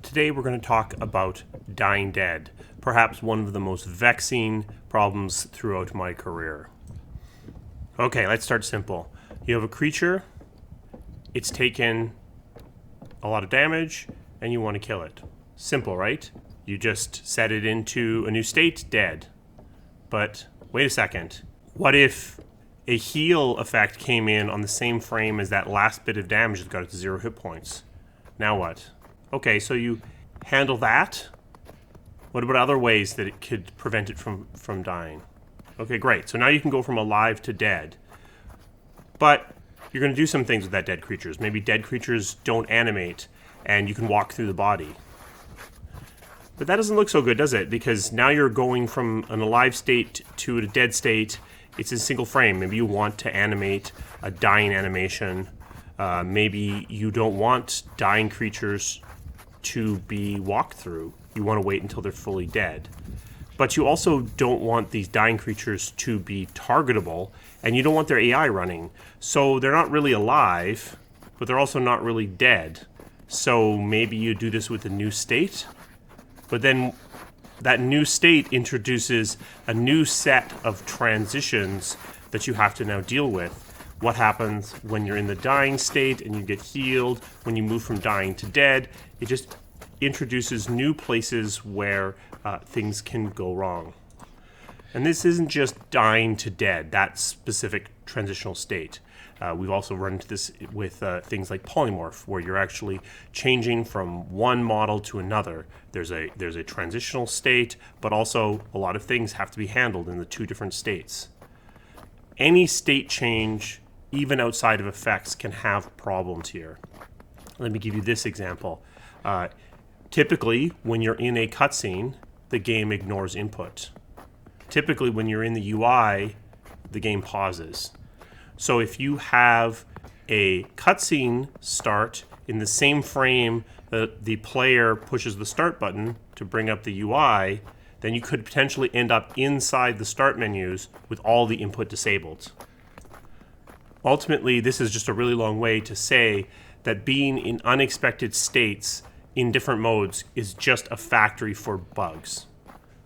Today we're going to talk about dying dead, perhaps one of the most vexing problems throughout my career. Okay, let's start simple. You have a creature, it's taken a lot of damage, and you want to kill it. Simple, right? You just set it into a new state, dead. But wait a second. What if a heal effect came in on the same frame as that last bit of damage that got it to 0 hit points? Now what? Okay, so you handle that. What about other ways that it could prevent it from dying? Okay, great. So now you can go from alive to dead. But you're going to do some things with that dead creatures. Maybe dead creatures don't animate, and you can walk through the body. But that doesn't look so good, does it? Because now you're going from an alive state to a dead state. It's a single frame. Maybe you want to animate a dying animation. Maybe you don't want dying creatures to be walked through. You want to wait until they're fully dead. But you also don't want these dying creatures to be targetable, and you don't want their AI running. So they're not really alive, but they're also not really dead. So maybe you do this with a new state, but then that new state introduces a new set of transitions that you have to now deal with. What happens when you're in the dying state and you get healed, when you move from dying to dead? It just introduces new places where things can go wrong. And this isn't just dying to dead, that specific transitional state. We've also run into this with things like polymorph, where you're actually changing from one model to another. There's a transitional state, but also a lot of things have to be handled in the two different states. Any state change, even outside of effects, can have problems here. Let me give you this example. Typically, when you're in a cutscene, the game ignores input. Typically, when you're in the UI, the game pauses. So if you have a cutscene start in the same frame that the player pushes the start button to bring up the UI, then you could potentially end up inside the start menus with all the input disabled. Ultimately, this is just a really long way to say that being in unexpected states in different modes is just a factory for bugs.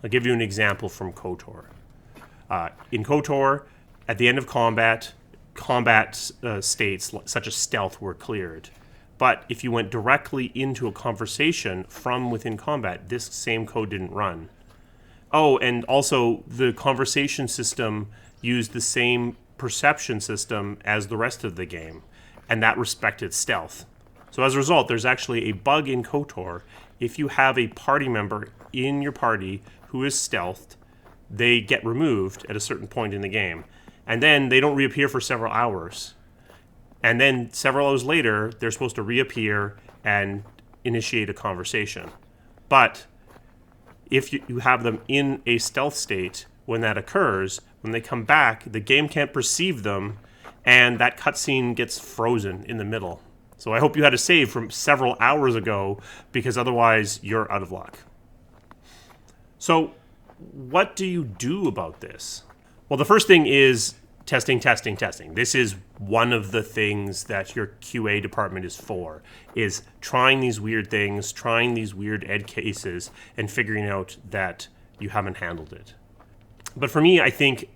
I'll give you an example from KOTOR. In KOTOR, at the end of combat states such as stealth were cleared. But if you went directly into a conversation from within combat, this same code didn't run. Oh, and also the conversation system used the same perception system as the rest of the game, and that respected stealth. So as a result, there's actually a bug in KOTOR. If you have a party member in your party who is stealthed, they get removed at a certain point in the game. And then they don't reappear for several hours. And then several hours later, they're supposed to reappear and initiate a conversation. But if you have them in a stealth state, when that occurs, when they come back, the game can't perceive them, and that cutscene gets frozen in the middle. So I hope you had a save from several hours ago, because otherwise you're out of luck. So what do you do about this? Well, the first thing is testing. This is one of the things that your QA department is for, is trying these weird things, trying these weird edge cases, and figuring out that you haven't handled it. But for me, I think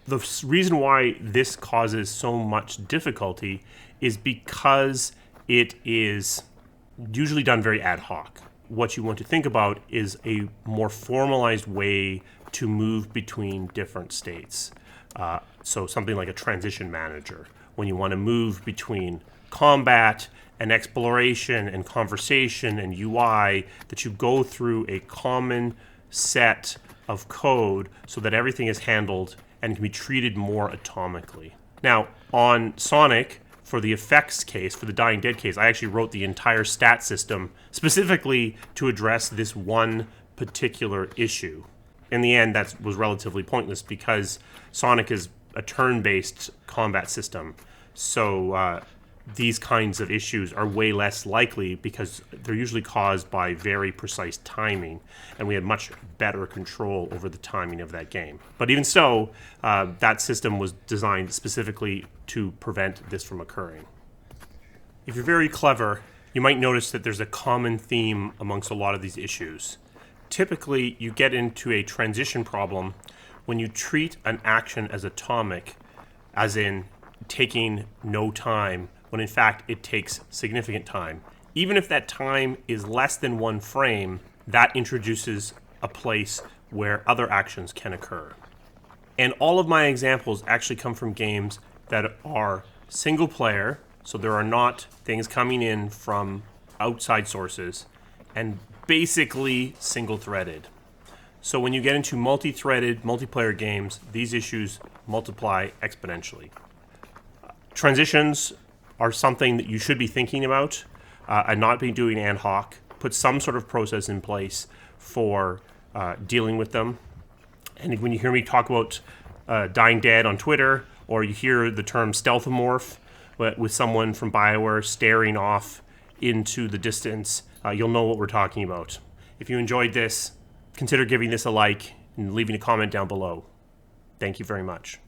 the reason why this causes so much difficulty is because it is usually done very ad hoc. What you want to think about is a more formalized way to move between different states. So something like a transition manager, when you want to move between combat and exploration and conversation and UI, that you go through a common set of code so that everything is handled and can be treated more atomically. Now, on Sonic, for the effects case, for the dying dead case, I actually wrote the entire stat system specifically to address this one particular issue. In the end, that was relatively pointless because Sonic is a turn-based combat system. So these kinds of issues are way less likely because they're usually caused by very precise timing, and we had much better control over the timing of that game. But even so, that system was designed specifically to prevent this from occurring. If you're very clever, you might notice that there's a common theme amongst a lot of these issues. Typically, you get into a transition problem when you treat an action as atomic, as in taking no time, when in fact it takes significant time. Even if that time is less than 1 frame, that introduces a place where other actions can occur. And all of my examples actually come from games that are single player, so there are not things coming in from outside sources, and basically single-threaded. So when you get into multi-threaded, multiplayer games, these issues multiply exponentially. Transitions are something that you should be thinking about and not be doing ad hoc. Put some sort of process in place for dealing with them. And when you hear me talk about dying dead on Twitter, or you hear the term Stealth-a-morph with someone from BioWare staring off into the distance, you'll know what we're talking about. If you enjoyed this, consider giving this a like and leaving a comment down below. Thank you very much.